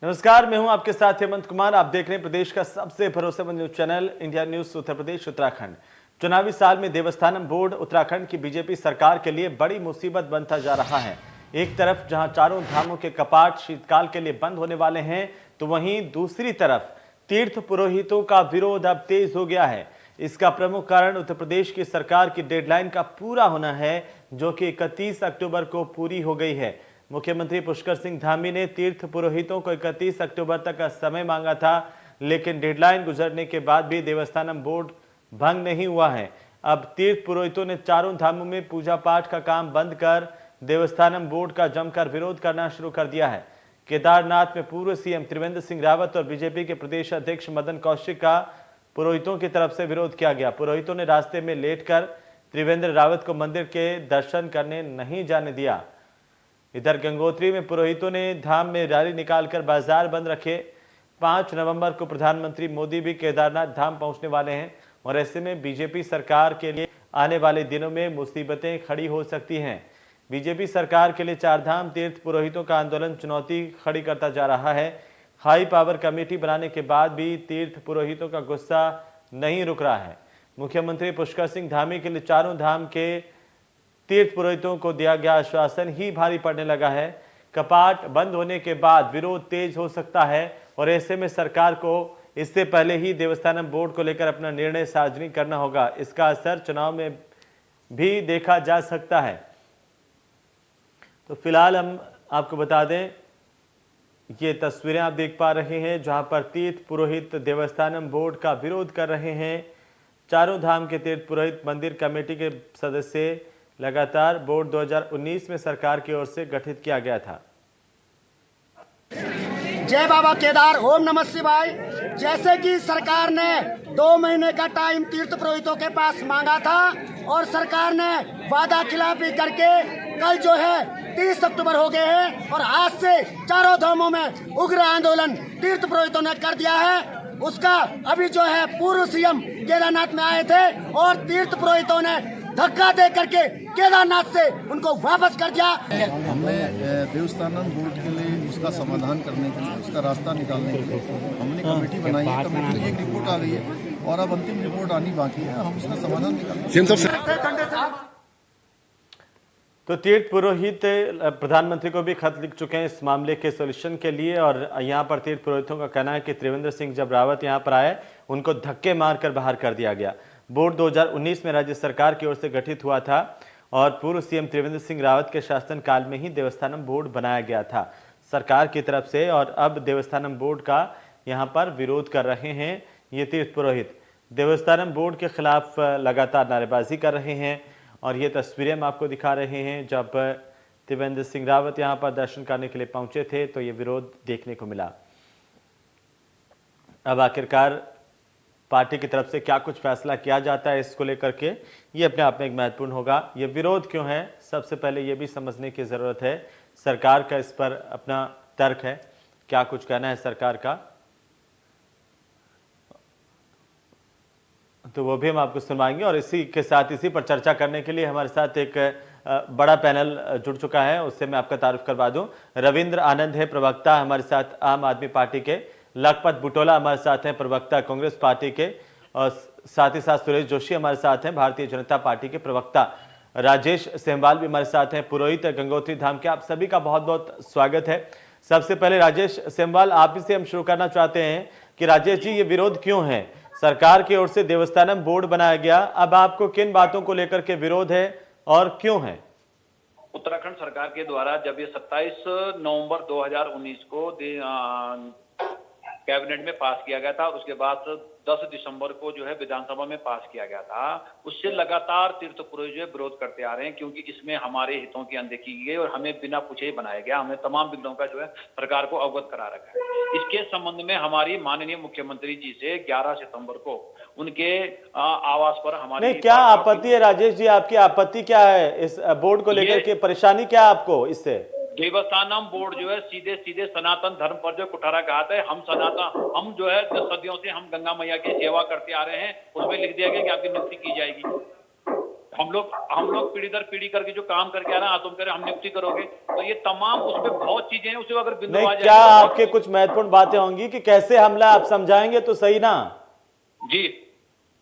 नमस्कार, मैं हूं आपके साथ हेमंत कुमार। आप देख रहे हैं प्रदेश का सबसे भरोसेमंद news channel India news Uttar Pradesh Uttarakhand. चुनावी साल में देवस्थानम बोर्ड उत्तराखंड की बीजेपी सरकार के लिए बड़ी मुसीबत बनता जा रहा है। एक तरफ जहां चारों धामों के कपाट शीतकाल के लिए बंद होने वाले हैं, तो वहीं दूसरी तरफ तीर्थ पुरोहितों का विरोध अब तेज हो गया है। इसका प्रमुख कारण उत्तर प्रदेश की सरकार की डेडलाइन का पूरा होना है, जो कि 31 अक्टूबर को पूरी हो गई है। मुख्यमंत्री पुष्कर सिंह धामी ने तीर्थ पुरोहितों को 31 अक्टूबर तक का समय मांगा था, लेकिन डेडलाइन गुजरने के बाद भी देवस्थानम बोर्ड भंग नहीं हुआ है। अब तीर्थ पुरोहितों ने चारों धामों में पूजा पाठ का काम बंद कर देवस्थानम बोर्ड का जमकर विरोध करना शुरू कर दिया है। केदारनाथ में पूर्व सीएम त्रिवेंद्र सिंह रावत और बीजेपी के प्रदेश अध्यक्ष मदन कौशिक का पुरोहितों की तरफ से विरोध किया गया। पुरोहितों ने रास्ते में लेटकर त्रिवेंद्र रावत को मंदिर के दर्शन करने नहीं जाने दिया। इधर गंगोत्री में पुरोहितों ने धाम में रैली निकालकर बाजार बंद रखे। 5 नवंबर को प्रधानमंत्री मोदी भी केदारनाथ धाम पहुंचने वाले हैं और ऐसे में बीजेपी सरकार के लिए आने वाले दिनों में मुसीबतें खड़ी हो सकती हैं। बीजेपी सरकार के लिए चारधाम तीर्थ पुरोहितों का आंदोलन चुनौती खड़ी करता जा रहा है। हाई पावर कमेटी बनाने के बाद भी तीर्थ पुरोहितों का गुस्सा नहीं रुक रहा है। मुख्यमंत्री पुष्कर सिंह धामी के लिए चारों धाम के तीर्थ पुरोहितों को दिया गया आश्वासन ही भारी पड़ने लगा है। कपाट बंद होने के बाद विरोध तेज हो सकता है और ऐसे में सरकार को इससे पहले ही देवस्थानम बोर्ड को लेकर अपना निर्णय सार्वजनिक करना होगा। इसका असर चुनाव में भी देखा जा सकता है। तो फिलहाल हम आपको बता दें, ये तस्वीरें आप देख पा रहे हैं जहां पर तीर्थ पुरोहित देवस्थानम बोर्ड का विरोध कर रहे हैं। चारों धाम के तीर्थ पुरोहित मंदिर कमेटी के सदस्य लगातार बोर्ड 2019 में सरकार की ओर से गठित किया गया था। जय बाबा केदार, ओम नमः शिवाय। जैसे कि सरकार ने 2 महीने का टाइम तीर्थ पुरोहितों के पास मांगा था और सरकार ने वादा खिलाफी करके कल जो है 30 अक्टूबर हो गए हैं और आज से चारों धामों में उग्र आंदोलन तीर्थ पुरोहितों ने कर दिया है। उसका अभी जो है पूर्व सीएम केदारनाथ में आए थे और तीर्थ पुरोहितों ने धक्का दे करके केदारनाथ से उनको वापस कर दिया। हमने देवस्थानम बोर्ड के लिए उसका समाधान करने के लिए, उसका रास्ता निकालने के लिए हमने कमेटी बनाई है। कमेटी की एक रिपोर्ट आ गई है और अब अंतिम रिपोर्ट आनी बाकी है। हम उसका समाधान निकालेंगे। तो तीर्थ पुरोहित प्रधानमंत्री को भी खत लिख चुके हैं इस मामले के सॉल्यूशन के लिए और यहाँ पर तीर्थ पुरोहितों का कहना है कि त्रिवेंद्र सिंह जब रावत यहाँ पर आए, उनको धक्के मारकर बाहर कर दिया गया। बोर्ड 2019 में राज्य सरकार की ओर से गठित हुआ था और पूर्व सीएम त्रिवेंद्र सिंह रावत के शासनकाल में ही देवस्थानम बोर्ड बनाया गया था सरकार की तरफ से, और अब देवस्थानम बोर्ड का यहाँ पर विरोध कर रहे हैं ये तीर्थ पुरोहित। देवस्थानम बोर्ड के खिलाफ लगातार नारेबाजी कर रहे हैं और ये तस्वीरें हम आपको दिखा रहे हैं। जब त्रिवेंद्र सिंह रावत यहाँ पर दर्शन करने के लिए पहुंचे थे तो ये विरोध देखने को मिला। अब आखिरकार पार्टी की तरफ से क्या कुछ फैसला किया जाता है इसको लेकर के, ये अपने आप में एक महत्वपूर्ण होगा। ये विरोध क्यों है, सबसे पहले ये भी समझने की ज़रूरत है। सरकार का इस पर अपना तर्क है, क्या कुछ कहना है सरकार का, तो वो भी हम आपको सुनवाएंगे। और इसी के साथ इसी पर चर्चा करने के लिए हमारे साथ एक बड़ा पैनल जुड़ चुका है, उससे मैं आपका तारुफ करवा दूं। रविंद्र आनंद है प्रवक्ता हमारे साथ आम आदमी पार्टी के, लखपत बुटोला हमारे साथ हैं प्रवक्ता कांग्रेस पार्टी के, और साथ ही साथ सुरेश जोशी हमारे साथ हैं भारतीय जनता पार्टी के प्रवक्ता, राजेश सेमवाल भी हमारे साथ हैं पुरोहित गंगोत्री धाम के। आप सभी का बहुत बहुत स्वागत है। सबसे पहले राजेश सेमवाल, आप ही से हम शुरू करना चाहते हैं कि राजेश जी, ये विरोध क्यों है? सरकार की ओर से देवस्थानम बोर्ड बनाया गया, अब आपको किन बातों को लेकर के विरोध है और क्यों है? उत्तराखंड सरकार के द्वारा जब ये 27 नवंबर 2019 को कैबिनेट में पास किया गया था, उसके बाद 10 दिसंबर को जो है विधानसभा में पास किया गया था, उससे लगातार तीर्थ पुरोहित जो विरोध करते आ रहे हैं क्योंकि इसमें हमारे हितों की अनदेखी की गई और हमें बिना पूछे ही बनाया गया। हमें तमाम बिलों का जो है सरकार को अवगत करा रखा है। इसके संबंध में हमारी माननीय मुख्यमंत्री जी से 11 सितंबर को उनके आवास पर हमारी क्या आपत्ति है राजेश जी? आपकी आपत्ति क्या है इस बोर्ड को लेकर के? परेशानी क्या है आपको इससे? देवस्थानम बोर्ड जो है सीधे सीधे सनातन धर्म पर जो कुठाराघात है। हम जो है सदियों से हम गंगा मैया की सेवा करते आ रहे हैं, उसमें लिख दिया गया कि आपकी नियुक्ति की जाएगी। हम लोग पीढ़ी दर पीढ़ी करके जो काम करके आ रहे हैं, तुम कह रहे हम नियुक्ति करोगे, तो ये तमाम उसमें बहुत चीजें हैं, उसमें अगर बिंदु नहीं, आ जाए क्या आपके कुछ महत्वपूर्ण बातें होंगी कि कैसे हमला, आप समझाएंगे तो सही ना। जी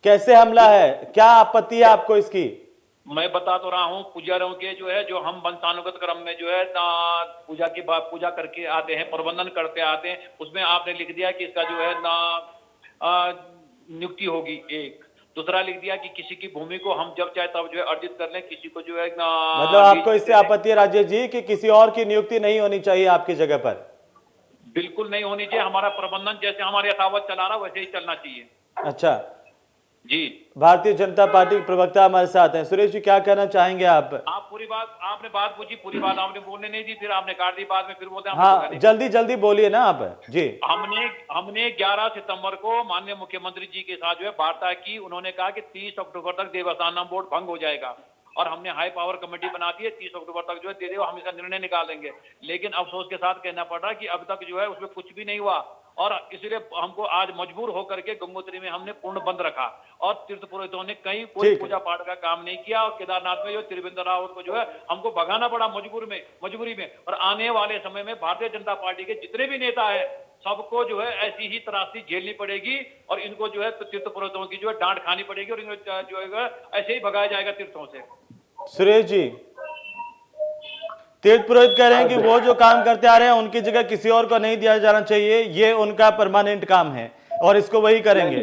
कैसे हमला है, क्या आपत्ति है आपको इसकी? मैं बता तो रहा हूँ, पुजारियों के जो है, जो हम वंशानुगत क्रम में जो है पूजा की पूजा करके आते हैं, प्रबंधन करते आते हैं, उसमें आपने लिख दिया कि इसका जो है नियुक्ति होगी। एक दूसरा लिख दिया कि किसी की भूमि को हम जब चाहे तब जो है अर्जित कर लें, किसी को जो है मतलब आपको इससे आपत्ति है राजेश जी कि किसी और की नियुक्ति नहीं होनी चाहिए आपकी जगह पर? बिल्कुल नहीं होनी चाहिए। हमारा प्रबंधन जैसे हमारे यथावत चला रहा वैसे ही चलना चाहिए। अच्छा जी, भारतीय जनता पार्टी के प्रवक्ता हमारे साथ हैं। सुरेश जी, क्या कहना चाहेंगे आप? पूरी बात आपने बात पूछी, पूरी बात आपने बोलने नहीं दी, फिर आपने काट दी, बाद में फिर बोलते हैं हाँ, जल्दी जल्दी बोलिए ना आप जी। हमने 11 सितंबर को माननीय मुख्यमंत्री जी के साथ जो है वार्ता की। उन्होंने कहा कि 30 अक्टूबर तक देवस्थानम बोर्ड भंग हो जाएगा और हमने हाई पावर कमेटी बना दी है, 30 अक्टूबर तक जो है दे दो, हम इसका निर्णय निकालेंगे। लेकिन अफसोस के साथ कहना पड़ रहा है कि अब तक जो है उसमें कुछ भी नहीं हुआ और इसलिए हमको आज मजबूर होकर के गंगोत्री में हमने पूर्ण बंद रखा और तीर्थ पुरोहितों ने कहीं कोई पूजा पाठ का काम नहीं किया और केदारनाथ में जो त्रिवेंद्र रावत को जो है हमको भगाना पड़ा मजबूरी में। और आने वाले समय में भारतीय जनता पार्टी के जितने भी नेता है सबको जो है ऐसी ही त्रासदी झेलनी पड़ेगी और इनको जो है तीर्थ पुरोहितों की जो है डांट खानी पड़ेगी और इनको जो है ऐसे ही भगाया जाएगा तीर्थों से। सुरेश जी, तीर्थ पुरोहित कह रहे हैं कि वो जो काम करते आ रहे हैं उनकी जगह किसी और को नहीं दिया जाना चाहिए, ये उनका परमानेंट काम है और इसको वही करेंगे।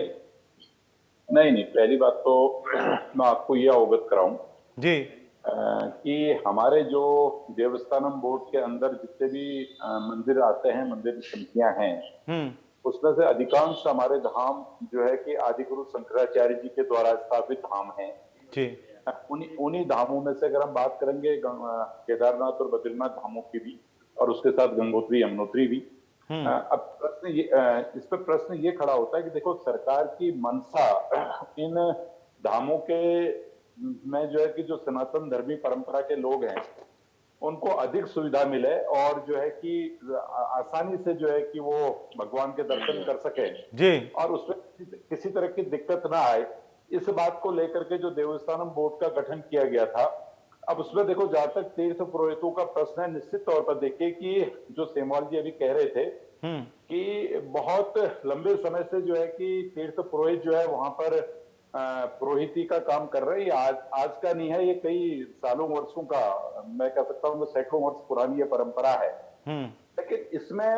नहीं, पहली बात तो मैं आपको ये अवगत कराऊं जी कि हमारे जो देवस्थानम बोर्ड के अंदर जितने भी मंदिर आते हैं, मंदिर की समितियां हैं, उसमें से अधिकांश हमारे धाम जो है कि आदिगुरु शंकराचार्य जी के द्वारा स्थापित धाम हैं जी। उन्हीं धामों में से अगर हम बात करेंगे केदारनाथ और बद्रीनाथ धामों की भी और उसके साथ गंगोत्री यमुनोत्री भी। अब प्रश्न ये इस पर प्रश्न ये खड़ा होता है कि देखो सरकार की मंशा इन धामों के में जो है कि जो सनातन धर्मी परंपरा के लोग हैं उनको अधिक सुविधा मिले और जो है कि आसानी से जो है कि वो भगवान के दर्शन कर सके जी और उसमें किसी तरह की दिक्कत ना आए, इस बात को लेकर के जो देवस्थानम बोर्ड का गठन किया गया था। अब उसमें देखो जहां तक तीर्थ पुरोहितों का प्रश्न है, निश्चित तौर पर देखिए कि जो सेमवाल जी अभी कह रहे थे कि बहुत लंबे समय से जो है कि तीर्थ पुरोहित जो है वहां पर पुरोहिती का काम कर रहे हैं। आज का नहीं है, ये कई सालों वर्षों का, मैं कह सकता हूँ सैकड़ों वर्ष पुरानी ये परंपरा है। लेकिन इसमें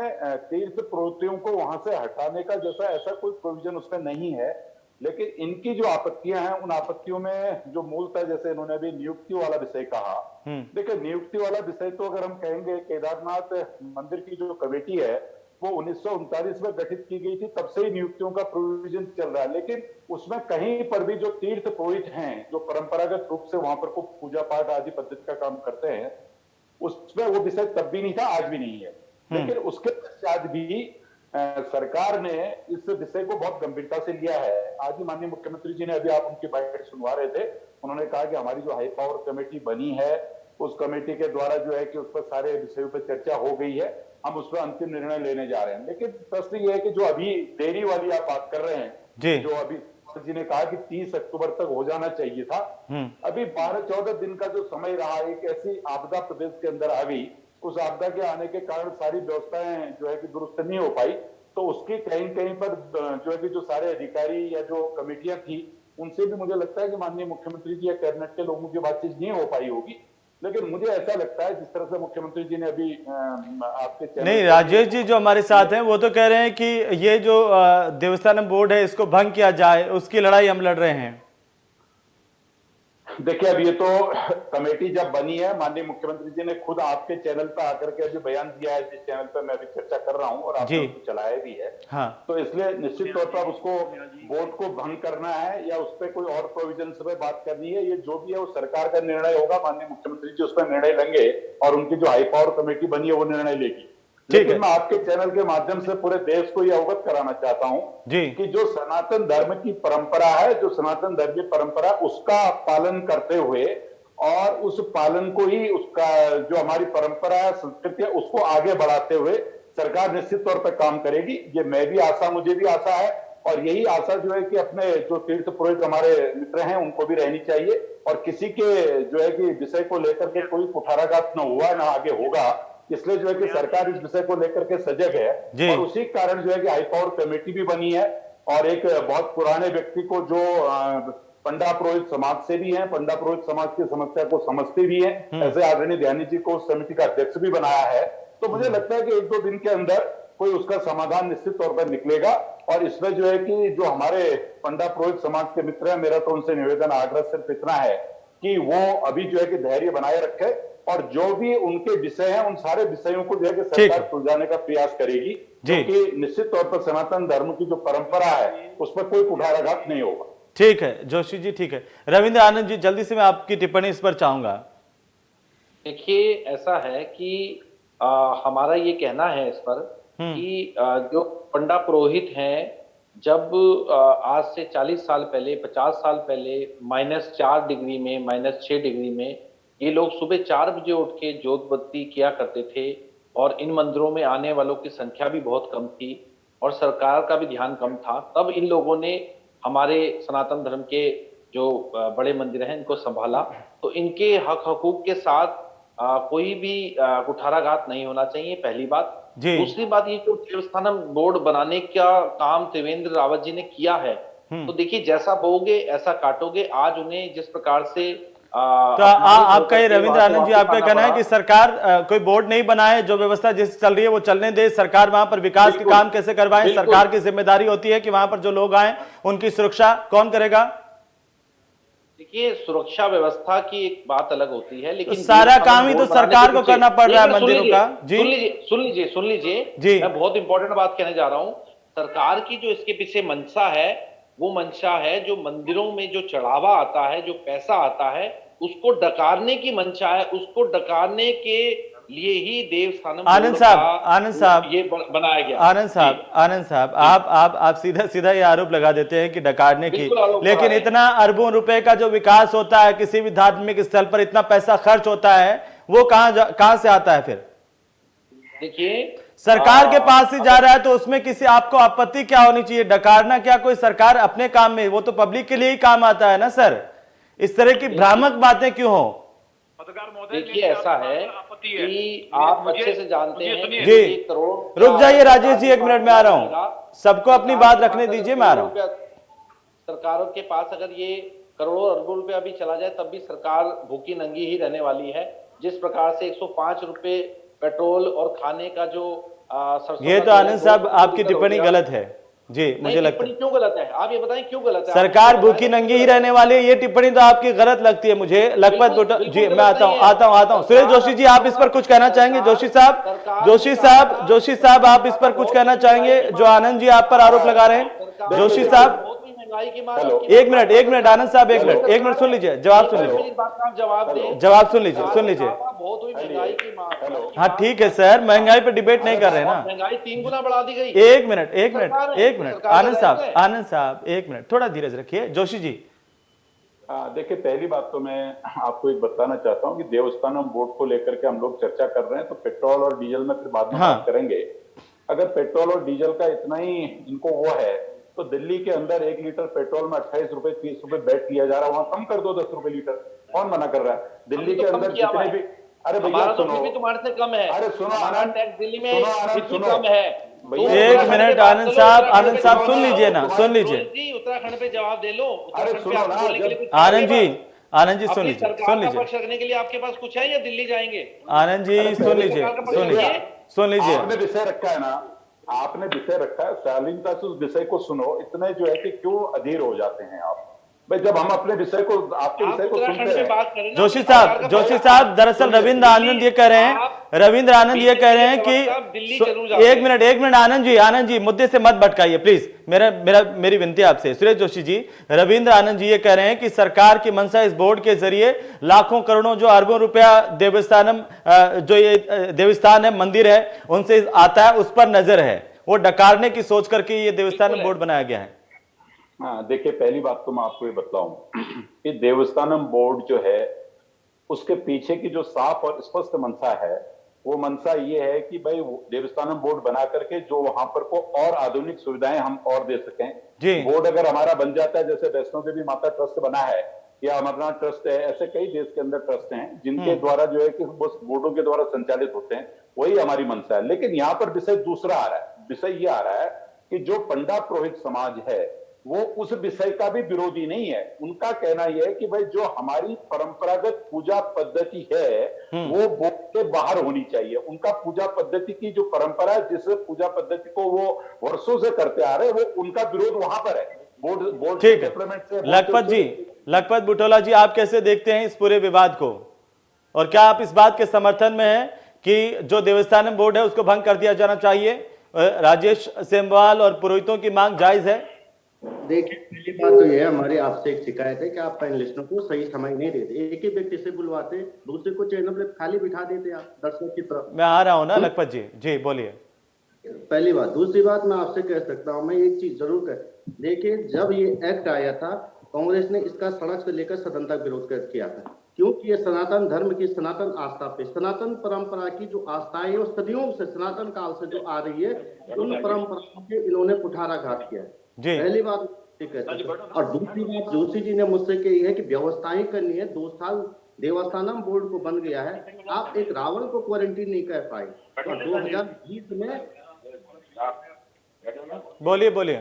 तीर्थ पुरोहितों को वहां से हटाने का जैसा ऐसा कोई प्रोविजन उसमें नहीं है। लेकिन इनकी जो आपत्तियां हैं उन आपत्तियों में जो मूलतः, जैसे इन्होंने अभी नियुक्ति वाला विषय कहा, देखिए नियुक्ति वाला विषय तो अगर हम कहेंगे केदारनाथ मंदिर की जो कमेटी है वो 1939 में गठित की गई थी, तब से ही नियुक्तियों का प्रोविजन चल रहा है। लेकिन उसमें कहीं पर भी जो तीर्थ पुरोहित हैं जो परंपरागत रूप से वहां पर को पूजा पाठ आदि पद्धति का काम करते हैं, उसमें वो विषय तब भी नहीं था, आज भी नहीं है। लेकिन उसके पश्चात भी सरकार ने इस विषय को बहुत गंभीरता से लिया है। आज ही माननीय मुख्यमंत्री जी ने, अभी आप उनकी बाइट सुनवा रहे थे, उन्होंने कहा कि हमारी जो हाई पावर कमेटी बनी है उस कमेटी के द्वारा जो है कि उस पर सारे विषयों पर चर्चा हो गई है, हम उस पर अंतिम निर्णय लेने जा रहे हैं। लेकिन प्रश्न ये है कि जो अभी देरी वाली आप बात कर रहे हैं, जो अभी जी ने कहा कि 30 अक्टूबर तक हो जाना चाहिए था, अभी 12-14 दिन का जो समय रहा, एक ऐसी आपदा प्रदेश के अंदर आ गई, उस आपदा के आने के कारण सारी व्यवस्थाएं जो है कि दुरुस्त नहीं हो पाई, तो उसकी कहीं कहीं पर जो है कि जो सारे अधिकारी या जो कमेटियां थी उनसे भी मुझे लगता है कि माननीय मुख्यमंत्री जी या कैबिनेट के लोगों की बातचीत नहीं हो पाई होगी। लेकिन मुझे ऐसा लगता है जिस तरह से मुख्यमंत्री जी ने अभी आपके नहीं, राजेश जी जो हमारे साथ हैं वो तो कह रहे हैं कि ये जो देवस्थानम बोर्ड है इसको भंग किया जाए, उसकी लड़ाई हम लड़ रहे हैं। देखिए अब ये तो कमेटी जब बनी है, माननीय मुख्यमंत्री जी ने खुद आपके चैनल पर आकर के अभी बयान दिया है, जिस चैनल पर मैं अभी चर्चा कर रहा हूं और आपने उसको चलाया भी है। तो इसलिए निश्चित तौर पर उसको बोर्ड को भंग करना है या उस पर कोई और प्रोविजन पे बात करनी है, ये जो भी है वो सरकार का निर्णय होगा। माननीय मुख्यमंत्री जी उस पर निर्णय लेंगे और उनकी जो हाई पावर कमेटी बनी है वो निर्णय लेगी। लेकिन मैं आपके चैनल के माध्यम से पूरे देश को यह अवगत कराना चाहता हूं कि जो सनातन धर्म की परंपरा है, जो सनातन धर्म की परंपरा, उसका पालन करते हुए और उस पालन को ही, उसका जो हमारी परंपरा है, संस्कृति है, उसको आगे बढ़ाते हुए सरकार निश्चित तौर पर काम करेगी। ये मुझे भी आशा है और यही आशा जो है कि अपने जो तीर्थ पुरोहित हमारे मित्र हैं उनको भी रहनी चाहिए, और किसी के जो है कि विषय को लेकर के कोई कुठाराघात न हुआ न आगे होगा, इसलिए जो है कि सरकार इस विषय को लेकर के सजग है। और उसी कारण जो है कि हाईपावर कमेटी भी बनी है, और एक बहुत पुराने व्यक्ति को जो पंडा पुरोहित समाज से भी हैं, पंडा पुरोहित समाज की समस्या को समझते भी हैं, ऐसे आदरणीय ध्यानी जी को उस समिति का अध्यक्ष भी बनाया है। तो मुझे लगता है कि 1-2 दिन के अंदर कोई उसका समाधान निश्चित तौर पर निकलेगा। और इसमें जो है कि जो हमारे पंडा पुरोहित समाज के मित्र हैं, मेरा तो उनसे निवेदन आग्रह सिर्फ इतना है कि वो अभी जो है कि धैर्य बनाए रखे, और जो भी उनके विषय हैं उन सारे विषयों को जो है कि सरकार सुलझाने का प्रयास करेगी, क्योंकि निश्चित तौर पर सनातन धर्म की जो परंपरा है उस पर कोई कुठाराघात नहीं होगा। ठीक है जोशी जी, ठीक है। रविंद्र आनंद जी, जल्दी से मैं आपकी टिप्पणी इस पर चाहूंगा। देखिए, ऐसा है कि हमारा ये कहना है इस पर कि जो पंडा पुरोहित हैं, जब आज से 40 साल पहले, 50 साल पहले -4 डिग्री में, -6 डिग्री में ये लोग सुबह 4 बजे उठ के जोत बत्ती किया करते थे, और इन मंदिरों में आने वालों की संख्या भी बहुत कम थी और सरकार का भी ध्यान कम था। तब इन लोगों ने हमारे सनातन धर्म के जो बड़े मंदिर हैं इनको संभाला। तो इनके हक हकूक के साथ कोई भी कुठाराघात नहीं होना चाहिए, पहली बात। दूसरी बात, ये जो देवस्थानम बोर्ड बनाने का काम त्रिवेंद्र रावत जी ने किया है, तो देखिए, जैसा बोओगे ऐसा काटोगे। आज उन्हें जिस प्रकार से तो आपका ये रविंद्र आनंद जी, आपका कहना है कि सरकार कोई बोर्ड नहीं बनाए, जो व्यवस्था जिस चल रही है वो चलने दे, सरकार वहां पर विकास के काम कैसे करवाए, सरकार की जिम्मेदारी होती है कि वहां पर जो लोग आए उनकी सुरक्षा कौन करेगा? देखिए, सुरक्षा व्यवस्था की एक बात अलग होती है, लेकिन तो सारा काम ही तो सरकार को करना पड़ रहा है मंदिरों का। जी सुन लीजिए, मैं बहुत इंपॉर्टेंट बात कहने जा रहा हूं। सरकार की जो इसके पीछे मंशा है, वो मंशा है जो मंदिरों में जो चढ़ावा आता है, जो पैसा आता है, उसको डकारने की मंशा है। उसको डकारने के लिए ही देवस्थानम आनंद साहब ये बनाया गया। आनंद साहब, आप सीधा सीधा ये आरोप लगा देते हैं कि डकारने की, लेकिन इतना अरबों रुपए का जो विकास होता है किसी भी धार्मिक स्थल पर, इतना पैसा खर्च होता है, वो कहां से आता है? फिर देखिए, सरकार के पास ही जा रहा है, तो उसमें किसी आपको आपत्ति क्या होनी चाहिए? डकारना क्या कोई सरकार अपने काम में, वो तो पब्लिक के लिए ही काम आता है ना सर। इस तरह की भ्रामक बातें क्यों हो? देखिए, ऐसा है कि आप अच्छे से जानते हैं जी। रुक जाइए राजेश जी, 1 मिनट में आ रहा हूं, सबको अपनी बात रखने दीजिए, मैं आ रहा हूं। सरकारों के पास अगर ये करोड़ों अरबों रुपया भी चला जाए, तब भी सरकार भूखी नंगी ही रहने वाली है। जिस प्रकार से 105 रुपए पेट्रोल और खाने का जो ये तो आनंद साहब आपकी टिप्पणी गलत है जी, मुझे लगता है। क्यों गलत है? आप ये बताएं क्यों गलत है? सरकार भूखी नंगी ही रहने वाली है, ये टिप्पणी तो आपकी गलत लगती है मुझे। लखपत जी, मैं आता हूं। सुरेश जोशी जी, आप इस पर कुछ कहना चाहेंगे? जोशी साहब आप इस पर कुछ कहना चाहेंगे जो आनंद जी आप पर आरोप लगा रहे हैं? जोशी साहब, 1 मिनट आनंद साहब, 1 मिनट सुन लीजिए, जवाब सुन लीजिए। हाँ ठीक है सर, महंगाई पे डिबेट नहीं कर रहे ना। महंगाई 3 गुना बढ़ा दी गई। एक मिनट आनंद साहब 1 मिनट, थोड़ा धीरज रखिए। जोशी जी, देखिए, पहली बात तो मैं आपको एक बताना चाहता हूँ कि देवस्थानम बोर्ड को लेकर के हम लोग चर्चा कर रहे हैं, तो पेट्रोल और डीजल में फिर बाद में बात करेंगे। अगर पेट्रोल और डीजल का इतना ही इनको वो है, तो दिल्ली के अंदर 1 लीटर पेट्रोल में 28 रुपए 30 रुपए बैट लिया जा रहा है, वहां कम कर दो 10 रुपए लीटर। कौन मना कर रहा है? दिल्ली के अंदर जितने भी, अरे भैया सुनो, तुम्हारे से कम है। अरे सुनो आनंद, टैक्स दिल्ली में कम है। 1 मिनट आनंद साहब सुन लीजिए ना, सुन लीजिए। उत्तराखंड पे जवाब दे लो। अरे सुनो ना आनंद जी सुन लीजिए। पक्ष रखने के लिए आपके पास कुछ है या दिल्ली जाएंगे? आनंद जी सुन लीजिए। आपने विषय रखा है ना, आपने विषय रखा है, शालीनता से उस विषय को सुनो। इतने जो है कि क्यों अधीर हो जाते हैं आप भाई, जब हम अपने विषय को, आपके विषय को सुनते हैं। जोशी साहब, दरअसल रविंद्र आनंद ये कह रहे हैं कि 1 मिनट आनंद जी मुद्दे से मत भटकाइए प्लीज। मेरी विनती आपसे। सुरेश जोशी जी, रविंद्र आनंद जी ये कह रहे हैं कि सरकार की मंशा इस बोर्ड के जरिए लाखों करोड़ों जो अरबों रुपया देवस्थानम, जो ये देवस्थान है, मंदिर है, उनसे आता है, उस पर नजर है। वो डकारने की सोच करके ये देवस्थानम बोर्ड बनाया गया है। हाँ, देखिए, पहली बात तो मैं आपको ये बतलाऊं कि देवस्थानम बोर्ड जो है, उसके पीछे की जो साफ और स्पष्ट मंशा है वो मंशा ये है कि भाई देवस्थानम बोर्ड बना करके जो वहां पर को और आधुनिक सुविधाएं हम और दे सकें। जी। बोर्ड अगर हमारा बन जाता है, जैसे वैष्णो देवी माता ट्रस्ट बना है या अमरनाथ ट्रस्ट है, ऐसे कई देश के अंदर ट्रस्ट हैं जिनके द्वारा जो है कि बस बोर्डों के द्वारा संचालित होते हैं, वही हमारी मंशा है। लेकिन यहाँ पर विषय दूसरा आ रहा है। विषय ये आ रहा है कि जो पंडा पुरोहित समाज है वो उस विषय का भी विरोधी नहीं है। उनका कहना यह है कि भाई जो हमारी परंपरागत पूजा पद्धति है वो बोर्ड के बाहर होनी चाहिए। उनका पूजा पद्धति की जो परंपरा है, जिस पूजा पद्धति को वो वर्षों से करते आ रहे हैं, वो उनका विरोध वहां पर है। बोर्ड ठीक है। लखपत बुटोला जी, आप कैसे देखते हैं इस पूरे विवाद को, और क्या आप इस बात के समर्थन में हैं कि जो देवस्थानम बोर्ड है उसको भंग कर दिया जाना चाहिए? राजेश सेमवाल और पुरोहितों की मांग जायज है? देखिए, पहली बात तो यह है, हमारी आपसे एक शिकायत है कि आप पैनलिस्टों को सही समय नहीं देते। एक ही व्यक्ति से बुलवाते, दूसरे को चैनल पे खाली बिठा देते आप दर्शक की तरफ। मैं आ रहा हूं ना लखपत जी, जी बोलिए। पहली बात। दूसरी बात मैं आपसे कह सकता हूं, मैं एक चीज जरूर कह, देखिए जब ये एक्ट आया था कांग्रेस ने इसका सड़क से लेकर सदन तक विरोध किया था, क्योंकि ये सनातन धर्म की, सनातन आस्था पे, सनातन परंपरा की जो आस्थाएं और सदियों से, सनातन काल से जो आ रही है, उन परंपराओं के इन्होंने कुठाराघात किया है। पहली बात। और दूसरी चीज ने मुझसे कही है कि व्यवस्थाएं करनी है। 2 साल देवस्थानम बोर्ड को बन गया है, आप एक रावण को क्वारंटीन नहीं कर पाए। तो 2020 में बोलिए।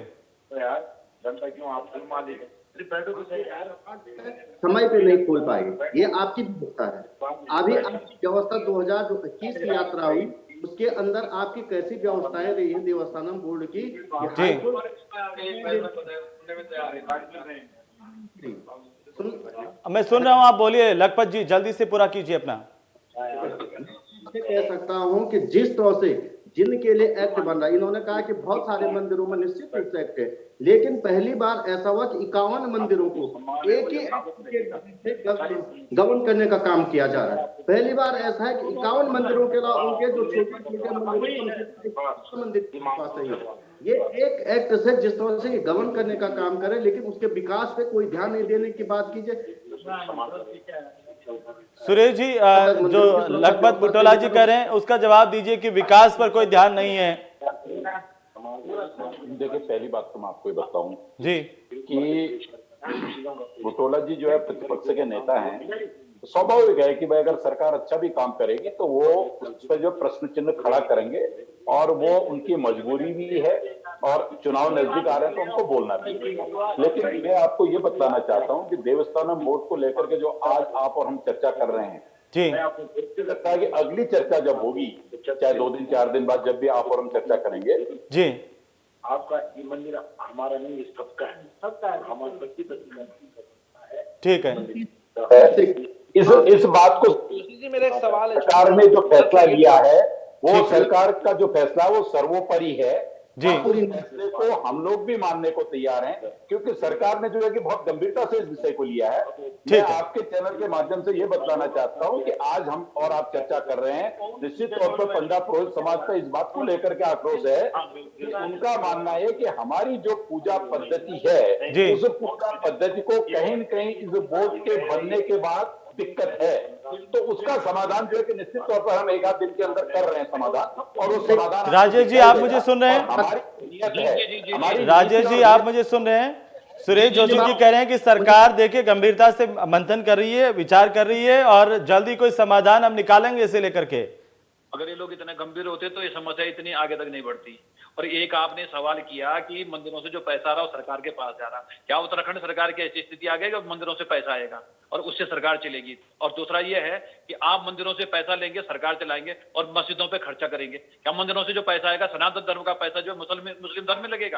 समय पे नहीं खोल पाएंगे, ये आपकी व्यवस्था है। अभी आपकी व्यवस्था 2021 की यात्रा हुई, उसके अंदर आपकी कैसी व्यवस्थाएं रही है देवस्थानम बोर्ड की? मैं सुन रहा हूं, आप बोलिए लखपत जी, जल्दी से पूरा कीजिए अपना। कह सकता हूं कि जिस तरह से जिनके लिए एक्ट बन रहा है, इन्होंने कहा कि बहुत सारे मंदिरों में निश्चित रूप से एक्ट है, लेकिन पहली बार ऐसा हुआ कि 51 मंदिरों को एक ही गवर्न करने का काम किया जा रहा है। पहली बार ऐसा है कि 51 मंदिरों के अलावा उनके जो छोटे मंदिर के पास है, ये एक एक्ट से जिस तरह से गवर्न करने का काम करे, लेकिन उसके विकास पे कोई ध्यान नहीं देने की बात कीजिए। सुरेश जी, जो लखपत बुटोला जी कह रहे हैं उसका जवाब दीजिए कि विकास पर कोई ध्यान नहीं है। देखिए, पहली बात तो मैं आपको ये बताऊं जी कि बुटोला जी जो है प्रतिपक्ष के नेता हैं, स्वाभाविक है कि भाई अगर सरकार अच्छा भी काम करेगी तो वो उस पर जो प्रश्न चिन्ह खड़ा करेंगे, और वो उनकी मजबूरी भी है, और चुनाव नजदीक आ रहे हैं तो उनको बोलना भी है। लेकिन मैं आपको ये बताना चाहता हूं कि देवस्थानम बोर्ड को लेकर के जो आज आप और हम चर्चा कर रहे हैं, जी, मैं आपको लगता है कि अगली चर्चा जब होगी, चाहे 2 दिन 4 दिन बाद, जब भी आप और हम चर्चा करेंगे, जी, आपका ये मंदिर हमारा नहीं, सबका है, हमारा ठीक है। इस बात को मेरा एक सवाल है, सरकार ने जो फैसला लिया है वो सरकार का जो फैसला वो सर्वोपरि है जी। पूरी फैसले को हम लोग भी मानने को तैयार हैं, क्योंकि सरकार ने जो है कि बहुत गंभीरता से इस विषय को लिया है। मैं आपके चैनल के माध्यम से ये बताना चाहता हूं कि आज हम और आप चर्चा कर रहे हैं, निश्चित तौर पर पंडा पुरोहित समाज का इस बात को लेकर के आक्रोश है कि उनका मानना है कि हमारी जो पूजा पद्धति है उस पूजा पद्धति को कहीं न कहीं इस बोर्ड के बनने के बाद दिक्कत है, तो उसका समाधान जो है कि निश्चित तौर पर हम 1 आध दिन के अंदर कर रहे हैं समाधान, और वो समाधान। राजेश जी, आप मुझे सुन रहे हैं? हमारी नियत है। राजेश जी, आप मुझे सुन रहे हैं? सुरेश जोशी जी कह रहे हैं कि सरकार देखिए गंभीरता से मंथन कर रही है, विचार कर रही है, और जल्दी कोई समाधान हम निकालेंगे इसे लेकर के। अगर ये लोग इतने गंभीर होते तो ये समस्या इतनी आगे तक नहीं बढ़ती। और एक आपने सवाल किया कि मंदिरों से जो पैसा आ रहा है वो सरकार के पास जा रहा, क्या उत्तराखंड सरकार की ऐसी स्थिति आ गई कि मंदिरों से पैसा आएगा और उससे सरकार चलेगी? और दूसरा ये है कि आप मंदिरों से पैसा लेंगे, सरकार चलाएंगे और मस्जिदों पे खर्चा करेंगे, क्या मंदिरों से जो पैसा आएगा सनातन धर्म का पैसा जो मुस्लिम धर्म में लगेगा?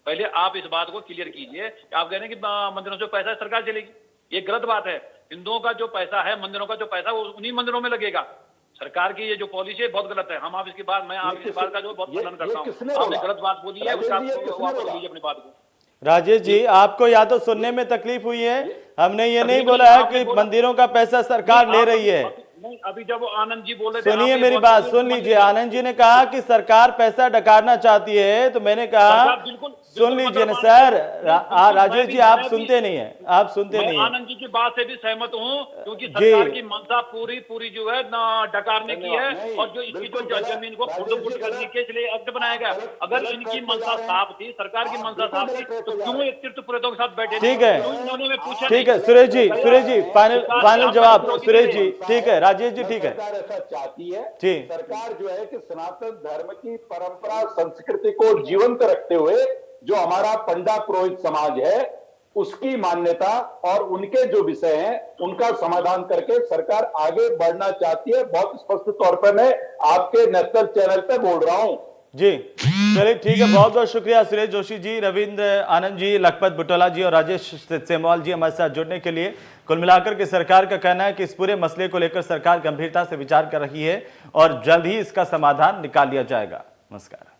पहले आप इस बात को क्लियर कीजिए कि आप कह रहे हैं कि मंदिरों से पैसा सरकार चलेगी, ये गलत बात है। हिंदुओं का जो पैसा है, मंदिरों का जो पैसा, वो उन्हीं मंदिरों में लगेगा। सरकार की ये जो पॉलिसी है बहुत गलत है। हम आप इसकी बात, मैं आप इस बात का जो बहुत खंडन करता हूँ, आपने गलत बात बोली है, उसका वापस लीजिए अपनी बात को। राजेश जी, आपको या तो सुनने में तकलीफ हुई है, हमने ये नहीं बोला है कि मंदिरों का पैसा सरकार ले रही है। नहीं, अभी जब आनंद जी बोले, सुनिए मेरी बात, सुन लीजिए। आनंद जी ने कहा कि सरकार पैसा डकारना चाहती है, तो मैंने कहा सुन लीजिए ना सर, राजेश जी आप सुनते नहीं है, आप सुनते नहीं है। आनंद जी की बात से भी सहमत हूँ, क्योंकि सरकार की मंशा पूरी जो है ना डकारने की है, और जो इसकी जो जमीन को खुर्द-बुर्द करने के लिए एक्ट बनाया गया। अगर इनकी मंशा साफ थी, सरकार की मंशा साफ थी, तो क्यों एक तीर्थ पुरोहितों के साथ बैठे? ठीक है, उन्होंने पूछा। ठीक है सुरेश जी फाइनल जवाब सुरेश जी। ठीक है राजेश जी, ठीक है। सरकार ऐसा चाहती है, जी। सरकार जो है कि सनातन धर्म की परंपरा संस्कृति को जीवंत रखते हुए जो हमारा पंडा पुरोहित समाज है उसकी मान्यता और उनके जो विषय हैं उनका समाधान करके सरकार आगे बढ़ना चाहती है। बहुत स्पष्ट तौर पर मैं आपके नेशनल चैनल पे बोल रहा हूं। जी चलिए ठीक है, बहुत बहुत शुक्रिया सुरेश जोशी जी, रविंद्र आनंद जी, लखपत बुटोला जी और राजेश सेमवाल जी हमारे साथ जुड़ने के लिए। कुल मिलाकर के सरकार का कहना है कि इस पूरे मसले को लेकर सरकार गंभीरता से विचार कर रही है और जल्द ही इसका समाधान निकाल लिया जाएगा। नमस्कार।